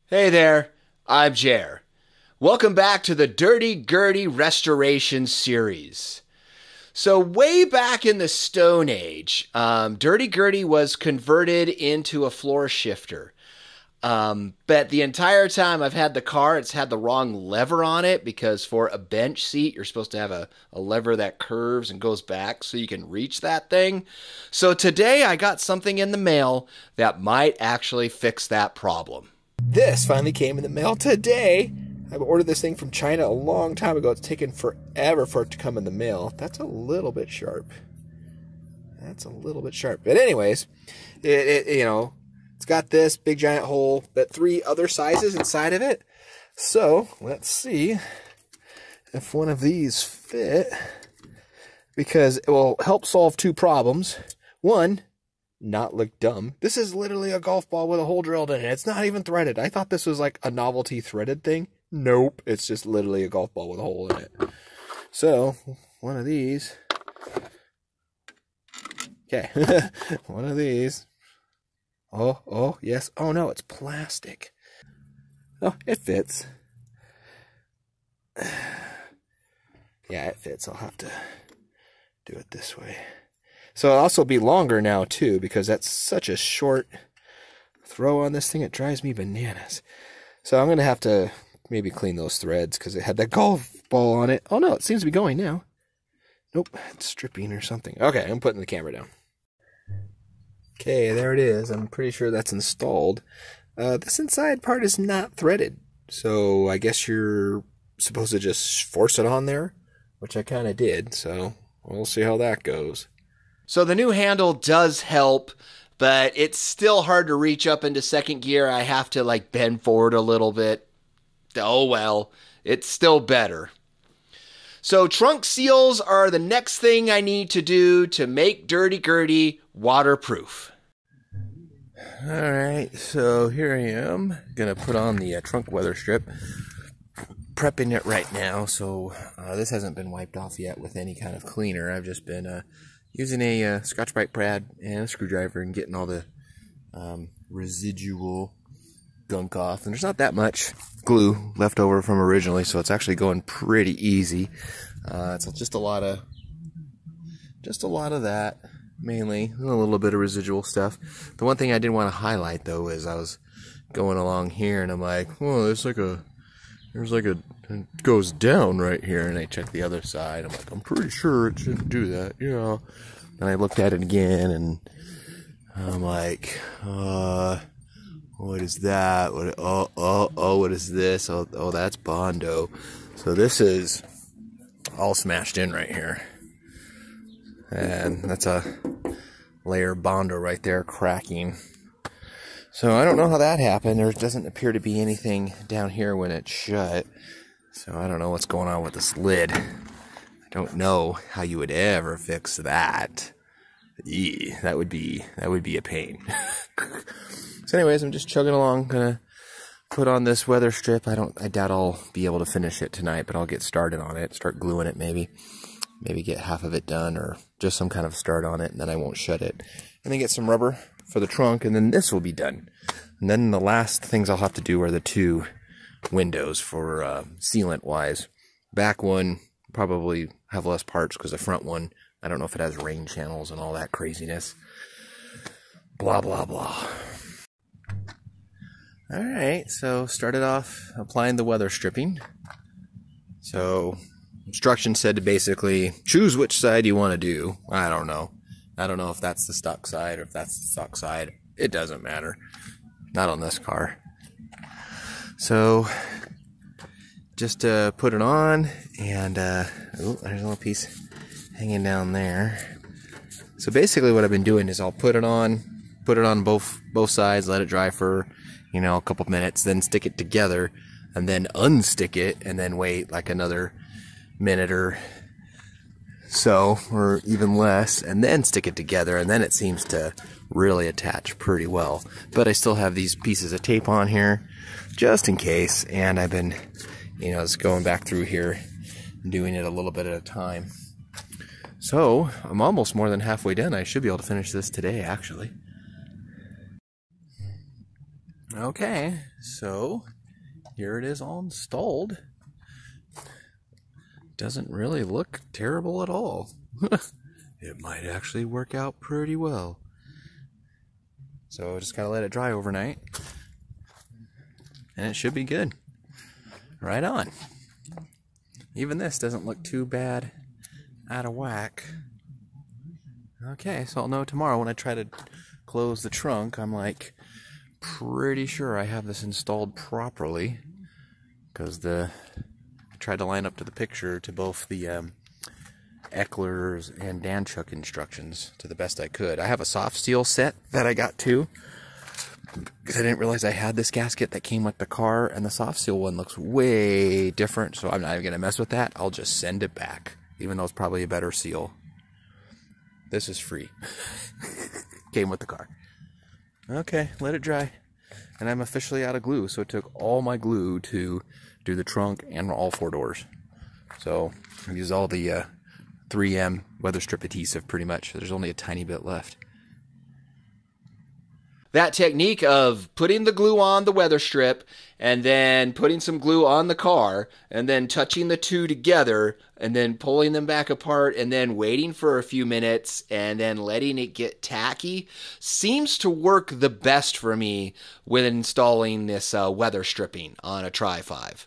Hey there, I'm Jer. Welcome back to the Gurdy Restoration series. So way back in the Stone Age, Dirty Gurdy was converted into a floor shifter. But the entire time I've had the car, it's had the wrong lever on it because for a bench seat, you're supposed to have a lever that curves and goes back so you can reach that thing. So today I got something in the mail that might actually fix that problem. This finally came in the mail today. I've ordered this thing from China a long time ago. It's taken forever for it to come in the mail. That's a little bit sharp. But anyways, it's got this big giant hole, but 3 other sizes inside of it. So let's see if one of these fit, because it will help solve 2 problems. One, not look dumb. This is literally a golf ball with a hole drilled in it. It's not even threaded. I thought this was like a novelty threaded thing. Nope, it's just literally a golf ball with a hole in it. So, one of these. Okay, one of these. Oh, yes. Oh no, it's plastic. Oh, it fits. Yeah, it fits. I'll have to do it this way. So it'll also be longer now, too, because that's such a short throw on this thing. It drives me bananas. So I'm going to have to maybe clean those threads because it had that golf ball on it. Oh, no, it seems to be going now. Nope, it's stripping or something. Okay, I'm putting the camera down. Okay, there it is. I'm pretty sure that's installed. This inside part is not threaded. So I guess you're supposed to just force it on there, which I kind of did. So we'll see how that goes. So the new handle does help, but it's still hard to reach up into second gear. I have to like bend forward a little bit. Oh well, it's still better. So trunk seals are the next thing I need to do to make Dirty Gurdy waterproof. Alright, so here I am. Gonna put on the trunk weather strip. Prepping it right now, so this hasn't been wiped off yet with any kind of cleaner. I've just been using a Scotch-Brite pad and a screwdriver and getting all the residual gunk off. And there's not that much glue left over from originally, so it's actually going pretty easy. It's just a lot of that, mainly, and a little bit of residual stuff. The one thing I did want to highlight though is I was going along here and I'm like, oh, there's like a it goes down right here, and I checked the other side. I'm like, I'm pretty sure it shouldn't do that, yeah. And I looked at it again, and I'm like, what is that? What is this? Oh, that's Bondo. So this is all smashed in right here, and that's a layer of Bondo right there cracking. So I don't know how that happened. There doesn't appear to be anything down here when it's shut. So I don't know what's going on with this lid. I don't know how you would ever fix that. Eee, that would be a pain. So anyways, I'm just chugging along, gonna put on this weather strip. I doubt I'll be able to finish it tonight, but I'll get started on it, start gluing it maybe get half of it done or just some kind of start on it, and then I won't shut it. And then get some rubber for the trunk, and then this will be done. And then the last things I'll have to do are the 2 windows for sealant wise. Back one probably have less parts because the front one, I don't know if it has rain channels and all that craziness. Blah blah blah. Alright, so started off applying the weather stripping. So instructions said to basically choose which side you want to do. I don't know if that's the stock side or if that's the stock side. It doesn't matter. Not on this car. So just put it on, and oh, there's a little piece hanging down there. So basically what I've been doing is I'll put it on both sides, let it dry for, a couple minutes, then stick it together, and then unstick it, and then wait like another minute or so, or even less, and then stick it together, and then it seems to really attach pretty well. But I still have these pieces of tape on here just in case, and I've been just going back through here and doing it a little bit at a time. So I'm almost more than halfway done. I should be able to finish this today, actually. Okay, so here it is all installed. Doesn't really look terrible at all. It might actually work out pretty well. So just gotta let it dry overnight, and it should be good. Right on. Even this doesn't look too bad out of whack. Okay, so I'll know tomorrow when I try to close the trunk. I'm like pretty sure I have this installed properly, because I tried to line up to the picture to both the Eckler's and Danchuk instructions to the best I could. I have a soft steel set that I got too, because I didn't realize I had this gasket that came with the car, and the soft steel one looks way different, so I'm not even going to mess with that. I'll just send it back, even though it's probably a better seal. This is free. Came with the car. Okay, let it dry. And I'm officially out of glue, so it took all my glue to do the trunk and all 4 doors. So I used all the 3M weatherstrip adhesive pretty much. There's only a tiny bit left. That technique of putting the glue on the weather strip and then putting some glue on the car and then touching the two together and then pulling them back apart and then waiting for a few minutes and then letting it get tacky seems to work the best for me when installing this weather stripping on a Tri-5.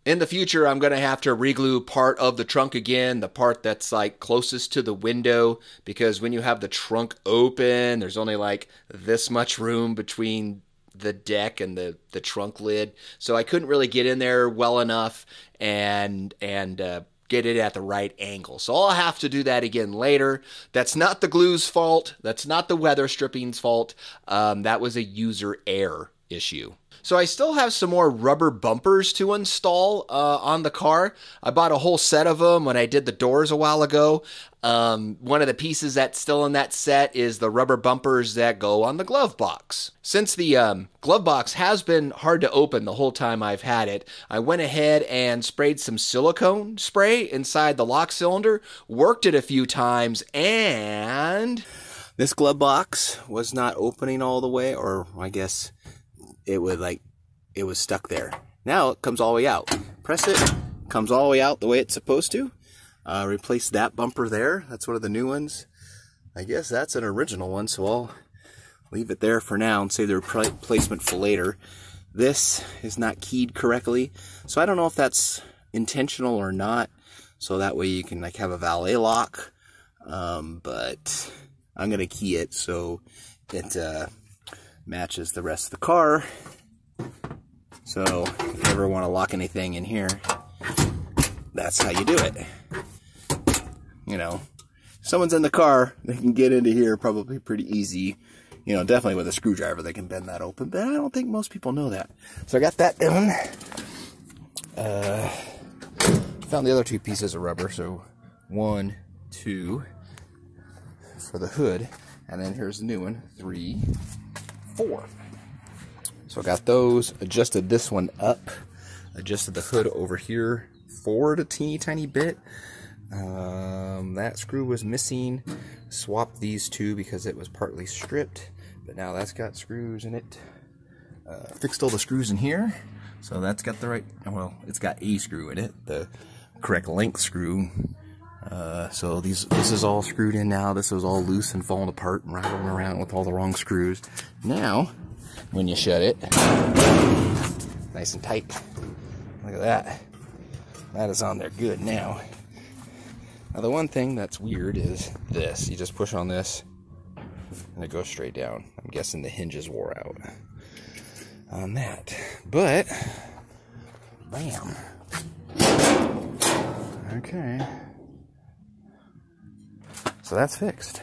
In the future, I'm going to have to re-glue part of the trunk again, the part that's like closest to the window, because when you have the trunk open, there's only like this much room between the deck and the trunk lid. So I couldn't really get in there well enough and get it at the right angle. So I'll have to do that again later. That's not the glue's fault. That's not the weather stripping's fault. That was a user error issue. So I still have some more rubber bumpers to install on the car. I bought a whole set of them when I did the doors a while ago. One of the pieces that's still in that set is the rubber bumpers that go on the glove box. Since the glove box has been hard to open the whole time I've had it, I went ahead and sprayed some silicone spray inside the lock cylinder, worked it a few times, and This glove box was not opening all the way, or I guess it was stuck there. Now it comes all the way out. Press it, comes all the way out the way it's supposed to. Replace that bumper there. That's one of the new ones. I guess that's an original one, so I'll leave it there for now and save the replacement for later. This is not keyed correctly, so I don't know if that's intentional or not. So that way you can like have a valet lock, but I'm gonna key it so it matches the rest of the car. So if you ever want to lock anything in here, that's how you do it. You know, if someone's in the car, they can get into here probably pretty easy. You know, definitely with a screwdriver they can bend that open, but I don't think most people know that. So I got that done. Found the other 2 pieces of rubber, so 1, 2 for the hood, and then here's the new one, 3, 4. So I got those, adjusted this one up, adjusted the hood over here forward a teeny tiny bit. That screw was missing. Swapped these 2 because it was partly stripped, but now that's got screws in it. Fixed all the screws in here, so that's got the right, well, it's got a screw in it, the correct length screw. So this is all screwed in now. This was all loose and falling apart and rattling around with all the wrong screws. Now, when you shut it, nice and tight. Look at that. That is on there good now. Now the one thing that's weird is this. You just push on this and it goes straight down. I'm guessing the hinges wore out on that. But, bam. Okay. So that's fixed.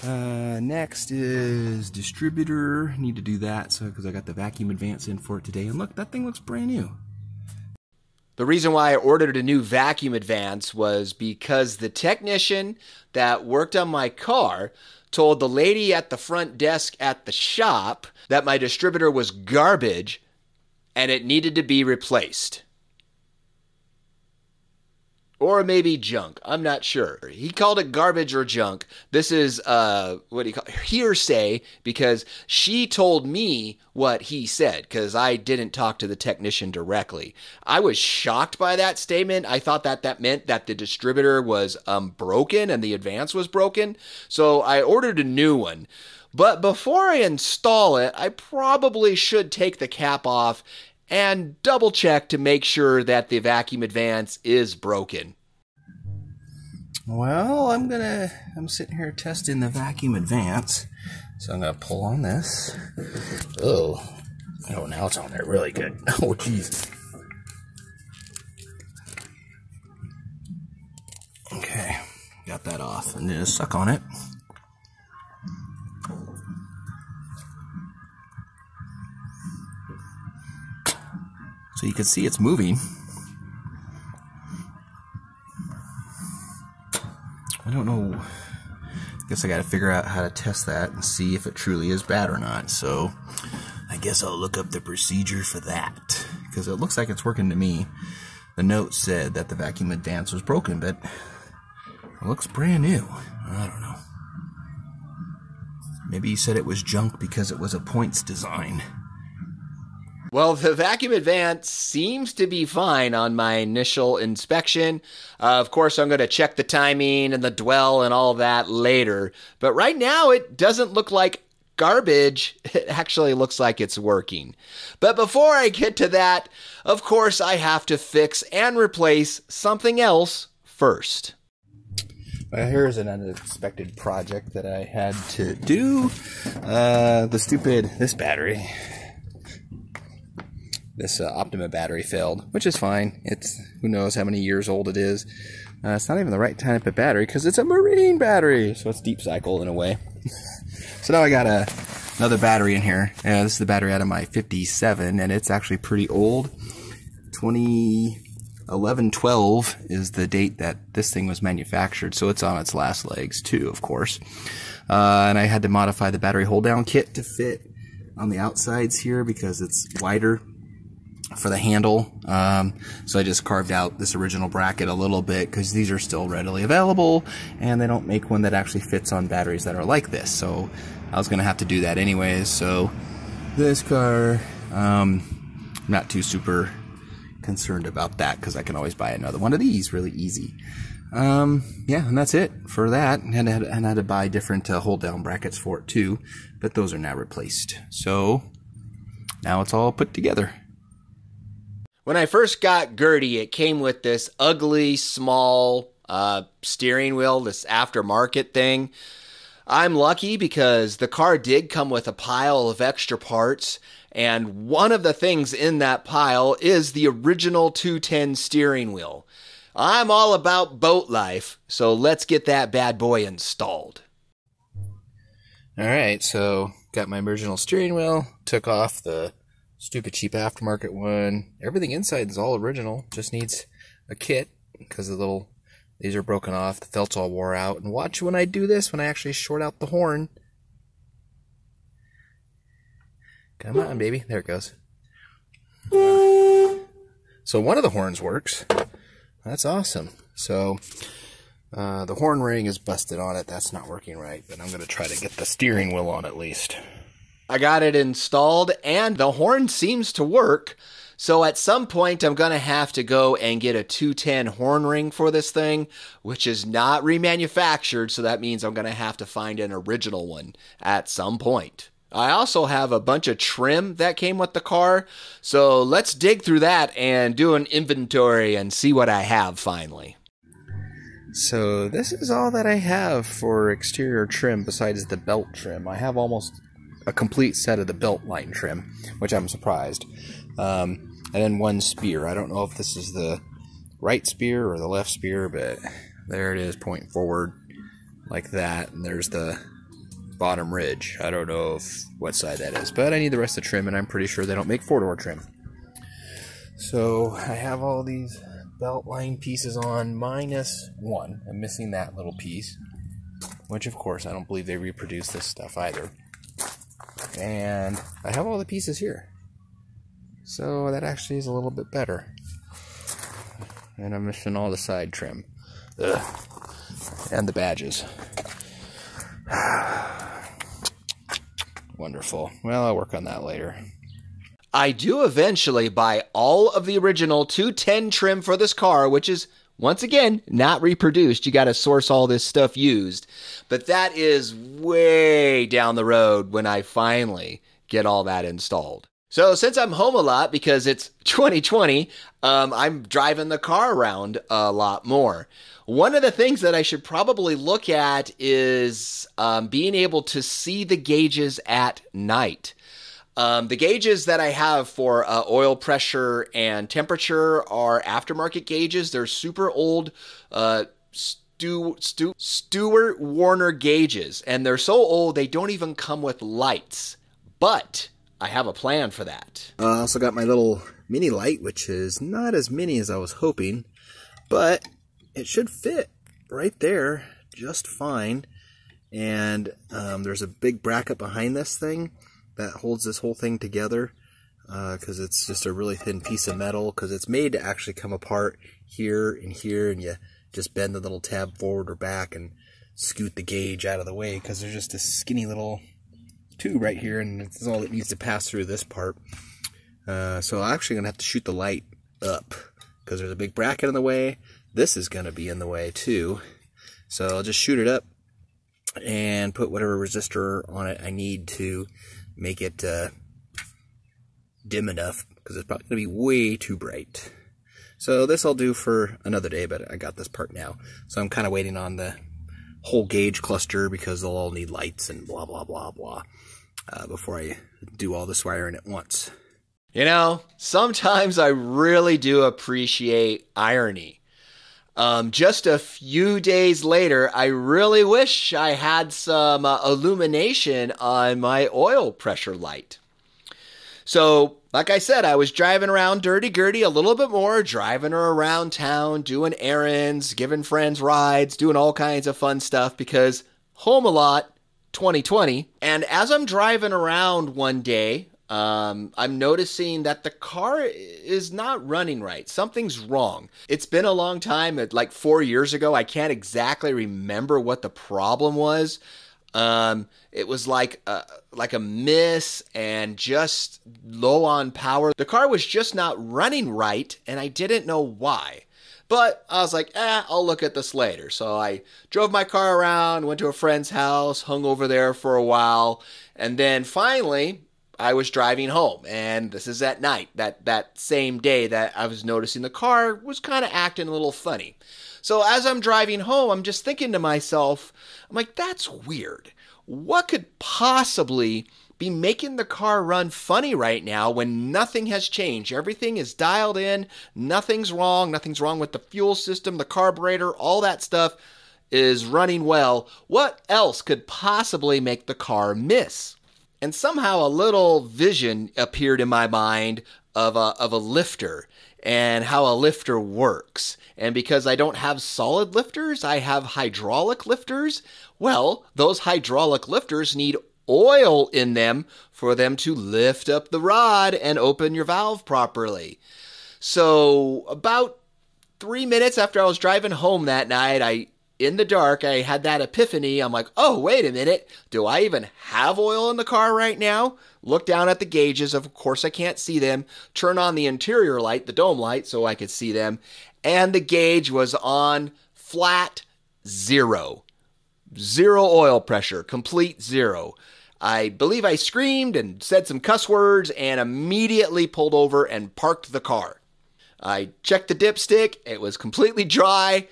Next is distributor. Need to do that because I got the vacuum advance in for it today. And look, that thing looks brand new. the reason why I ordered a new vacuum advance was because the technician that worked on my car told the lady at the front desk at the shop that my distributor was garbage and it needed to be replaced. Or maybe junk. I'm not sure. He called it garbage or junk. This is, what do you call it? Hearsay, because she told me what he said, because I didn't talk to the technician directly. I was shocked by that statement. I thought that that meant that the distributor was broken and the advance was broken. So I ordered a new one. But before I install it, I probably should take the cap off and double check to make sure that the vacuum advance is broken. Well, I'm sitting here testing the vacuum advance. So I'm gonna pull on this. Oh, now it's on there really good. Oh, jeez. Okay, got that off, and just suck on it. So you can see it's moving. I don't know. I guess I got to figure out how to test that and see if it truly is bad or not. So I guess I'll look up the procedure for that, because it looks like it's working to me. The note said that the vacuum advance was broken, but it looks brand new. I don't know. Maybe he said it was junk because it was a points design. Well, the vacuum advance seems to be fine on my initial inspection. Of course, I'm going to check the timing and the dwell and all that later. But right now, it doesn't look like garbage. It actually looks like it's working. But before I get to that, of course, I have to fix and replace something else first. Here's an unexpected project that I had to do. This battery. This Optima battery failed, which is fine. It's, who knows how many years old it is. It's not even the right type of battery because it's a marine battery, so it's deep cycle in a way. So now I got another battery in here. This is the battery out of my 57, and it's actually pretty old. 2011-12 is the date that this thing was manufactured, so it's on its last legs too, of course. And I had to modify the battery hold-down kit to fit on the outsides here because it's wider for the handle. So I just carved out this original bracket a little bit because these are still readily available and they don't make one that actually fits on batteries that are like this. So I was going to have to do that anyways. So this car, not too super concerned about that because I can always buy another one of these really easy. Yeah, and that's it for that. And I had to buy different hold down brackets for it too, but those are now replaced. So now it's all put together. When I first got Gurdy, it came with this ugly, small steering wheel, this aftermarket thing. I'm lucky because the car did come with a pile of extra parts, and one of the things in that pile is the original 210 steering wheel. I'm all about boat life, so let's get that bad boy installed. Alright, so got my original steering wheel, took off the stupid cheap aftermarket one. Everything inside is all original, just needs a kit because these are broken off, the felt's all wore out. And watch when I do this, when I actually short out the horn. Come on, baby. There it goes. So one of the horns works. That's awesome. So the horn ring is busted on it. That's not working right, but I'm going to try to get the steering wheel on at least. I got it installed and the horn seems to work. So at some point I'm going to have to go and get a 210 horn ring for this thing, which is not remanufactured. So that means I'm going to have to find an original one at some point. I also have a bunch of trim that came with the car. So let's dig through that and do an inventory and see what I have finally. So this is all that I have for exterior trim besides the belt trim. I have almost a complete set of the belt line trim, which I'm surprised. And then one spear. I don't know if this is the right spear or the left spear, but there it is pointing forward like that. And there's the bottom ridge. I don't know what side that is, but I need the rest of the trim, and I'm pretty sure they don't make four-door trim. So I have all these belt line pieces on minus one. I'm missing that little piece, which of course I don't believe they reproduce this stuff either. And I have all the pieces here, so that actually is a little bit better. And I'm missing all the side trim. Ugh. And the badges. Wonderful. Well, I'll work on that later. I do eventually buy all of the original 210 trim for this car, which is, once again, not reproduced. You got to source all this stuff used. But that is way down the road when I finally get all that installed. So since I'm home a lot because it's 2020, I'm driving the car around a lot more. One of the things that I should probably look at is being able to see the gauges at night. The gauges that I have for oil pressure and temperature are aftermarket gauges. They're super old Stewart Warner gauges, and they're so old they don't even come with lights. But I have a plan for that. I also got my little mini light, which is not as mini as I was hoping, but it should fit right there just fine. And there's a big bracket behind this thing that holds this whole thing together because it's just a really thin piece of metal, because it's made to actually come apart here, and you just bend the little tab forward or back and scoot the gauge out of the way, because there's just a skinny little tube right here, and it's all that needs to pass through this part. So I'm actually going to have to shoot the light up because there's a big bracket in the way. This is going to be in the way too. So I'll just shoot it up and put whatever resistor on it I need to make it dim enough, because it's probably going to be way too bright. So this I'll do for another day, but I got this part now. So I'm kind of waiting on the whole gauge cluster, because they'll all need lights and blah, blah, blah, blah, before I do all this wiring at once. You know, sometimes I really do appreciate irony. Just a few days later, I really wish I had some illumination on my oil pressure light. So, like I said, I was driving around Dirty Gurdy a little bit more, driving her around town, doing errands, giving friends rides, doing all kinds of fun stuff, because home a lot, 2020. And as I'm driving around one day, I'm noticing that the car is not running right. Something's wrong. It's been a long time, like 4 years ago. I can't exactly remember what the problem was. It was like a miss and just low on power. The car was just not running right, and I didn't know why. But I was like, I'll look at this later. So I drove my car around, went to a friend's house, hung over there for a while, and then finally I was driving home, and this is at night, that same day that I was noticing the car was kind of acting a little funny. So as I'm driving home, I'm just thinking to myself, I'm like, that's weird. What could possibly be making the car run funny right now when nothing has changed? Everything is dialed in, nothing's wrong with the fuel system, the carburetor, all that stuff is running well. What else could possibly make the car miss? And somehow a little vision appeared in my mind of a lifter and how a lifter works. And because I don't have solid lifters, I have hydraulic lifters. Well, those hydraulic lifters need oil in them for them to lift up the rod and open your valve properly. So about 3 minutes after I was driving home that night, in the dark, I had that epiphany. I'm like, oh, wait a minute. Do I even have oil in the car right now? Look down at the gauges. Of course, I can't see them. Turn on the interior light, the dome light, so I could see them. And the gauge was on flat zero. Zero oil pressure, complete zero. I believe I screamed and said some cuss words and immediately pulled over and parked the car. I checked the dipstick. It was completely dry.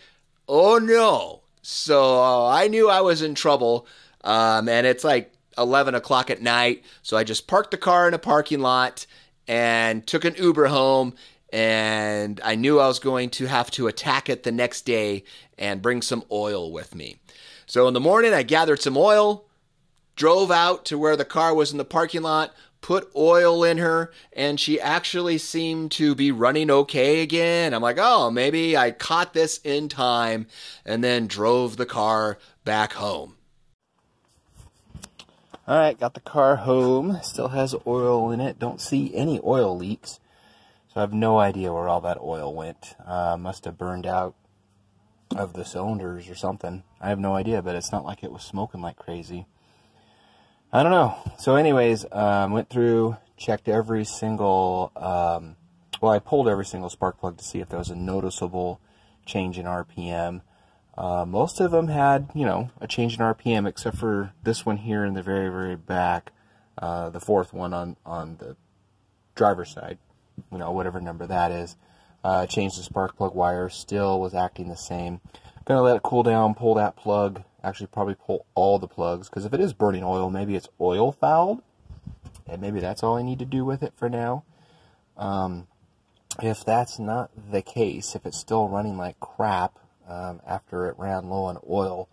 Oh no. So I knew I was in trouble. And it's like 11 o'clock at night. So I just parked the car in a parking lot and took an Uber home. And I knew I was going to have to attack it the next day and bring some oil with me. So in the morning, I gathered some oil, drove out to where the car was in the parking lot, put oil in her, and she actually seemed to be running okay again. I'm like, oh, maybe I caught this in time, and then drove the car back home. Alright, got the car home. Still has oil in it. Don't see any oil leaks. So I have no idea where all that oil went. Must have burned out of the cylinders or something. I have no idea, but it's not like it was smoking like crazy. I don't know. So anyways, went through, checked every single, well, I pulled every single spark plug to see if there was a noticeable change in RPM. Most of them had, you know, a change in RPM, except for this one here in the very, very back, the fourth one on the driver's side, you know, whatever number that is. Changed the spark plug wire, still was acting the same. Gonna let it cool down, pull that plug, actually probably pull all the plugs, because if it is burning oil, maybe it's oil fouled, and maybe that's all I need to do with it for now. If that's not the case, if it's still running like crap after it ran low on oil,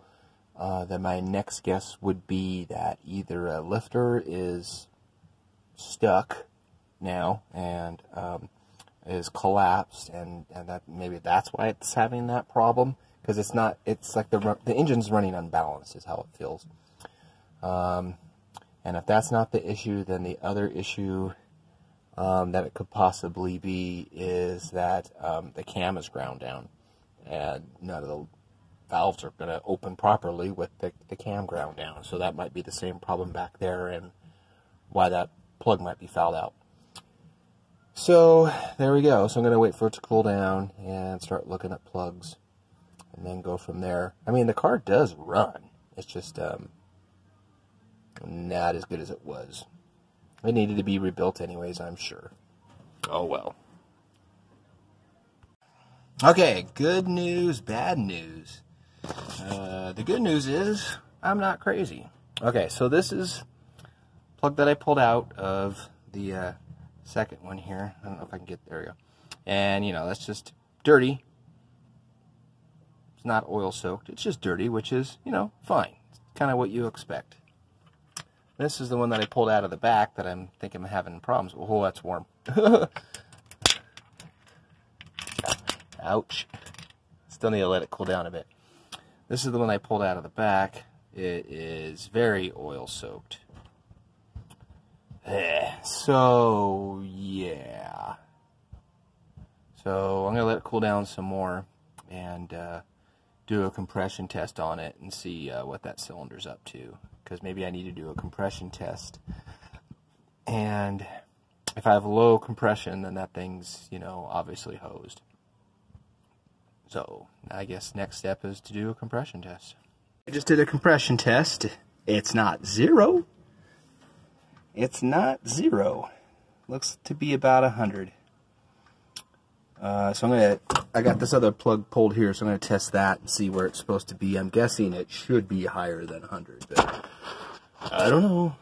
then my next guess would be that either a lifter is stuck now and is collapsed, and that maybe that's why it's having that problem, because it's not, it's like the engine's running unbalanced is how it feels. And if that's not the issue, then the other issue that it could possibly be is that the cam is ground down, and none of the valves are going to open properly with the cam ground down. So that might be the same problem back there, and why that plug might be fouled out. So there we go. So I'm going to wait for it to cool down and start looking at plugs, and then go from there. I mean, the car does run. It's just not as good as it was. It needed to be rebuilt anyways, I'm sure. Oh well. Okay, good news, bad news. The good news is I'm not crazy. Okay, so this is plug that I pulled out of the second one here. I don't know if I can get, there we go. And, you know, that's just dirty. It's not oil soaked. It's just dirty, which is, you know, fine. It's kind of what you expect. This is the one that I pulled out of the back that I'm thinking I'm having problems with. Oh, that's warm. Ouch. Still need to let it cool down a bit. This is the one I pulled out of the back. It is very oil soaked. So, yeah. So, I'm going to let it cool down some more and do a compression test on it and see what that cylinder's up to. Because maybe I need to do a compression test. And if I have low compression, then that thing's, you know, obviously hosed. So, I guess next step is to do a compression test. I just did a compression test. It's not zero. It's not zero. Looks to be about 100. So I got this other plug pulled here, so I'm going to test that and see where it's supposed to be. I'm guessing it should be higher than 100, but I don't know.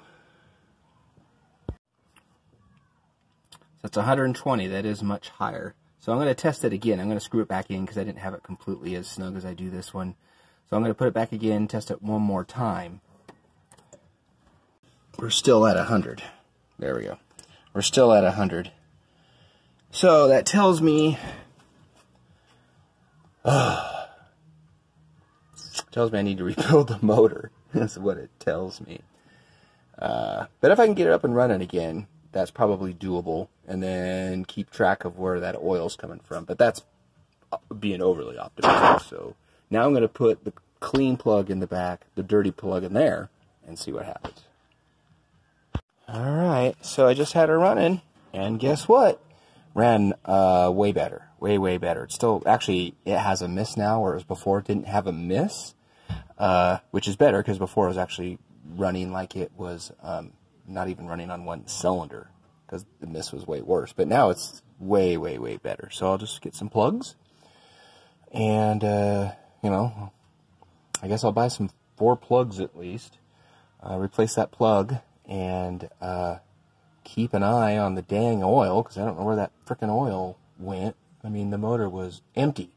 So it's 120. That is much higher. So I'm going to test it again. I'm going to screw it back in because I didn't have it completely as snug as I do this one. So I'm going to put it back again, test it one more time. We're still at 100. There we go. We're still at 100. So that tells me, I need to rebuild the motor. That's what it tells me. But if I can get it up and running again, that's probably doable. And then keep track of where that oil's coming from. But that's being overly optimistic. So now I'm going to put the clean plug in the back, the dirty plug in there, and see what happens. Alright, so I just had her running, and guess what? Ran way better. Way better. It's still, actually, it has a miss now, whereas before it didn't have a miss, which is better, because before it was actually running like it was not even running on one cylinder, because the miss was way worse. But now it's way better. So I'll just get some plugs, and, you know, I guess I'll buy some 4 plugs at least, replace that plug, and keep an eye on the dang oil, because I don't know where that frickin' oil went. I mean, the motor was empty,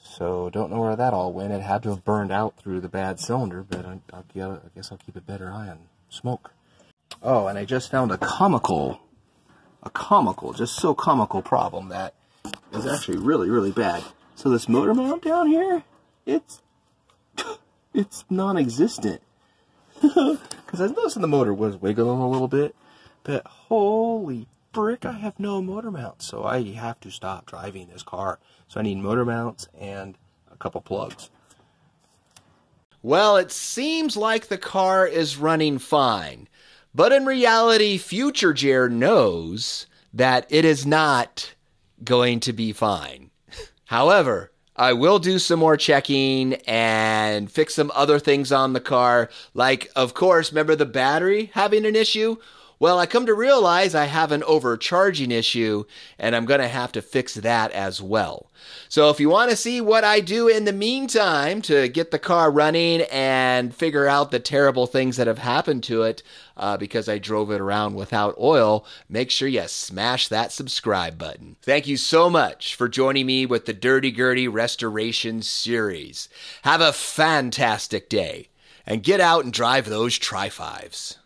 so don't know where that all went. It had to have burned out through the bad cylinder, but I guess I'll keep a better eye on smoke. Oh, and I just found a comical, just so comical problem that is actually really bad. So this motor mount down here, it's non-existent. Because I was noticing the motor was wiggling a little bit, but holy frick, I have no motor mounts, so I have to stop driving this car. So I need motor mounts and a couple plugs. Well, it seems like the car is running fine, but in reality, future Jer knows that it is not going to be fine. However, I will do some more checking and fix some other things on the car, like, of course, remember the battery having an issue? Well, I come to realize I have an overcharging issue, and I'm going to have to fix that as well. So if you want to see what I do in the meantime to get the car running and figure out the terrible things that have happened to it because I drove it around without oil, make sure you smash that subscribe button. Thank you so much for joining me with the Dirty Gurdy Restoration series. Have a fantastic day, and get out and drive those Tri-5s.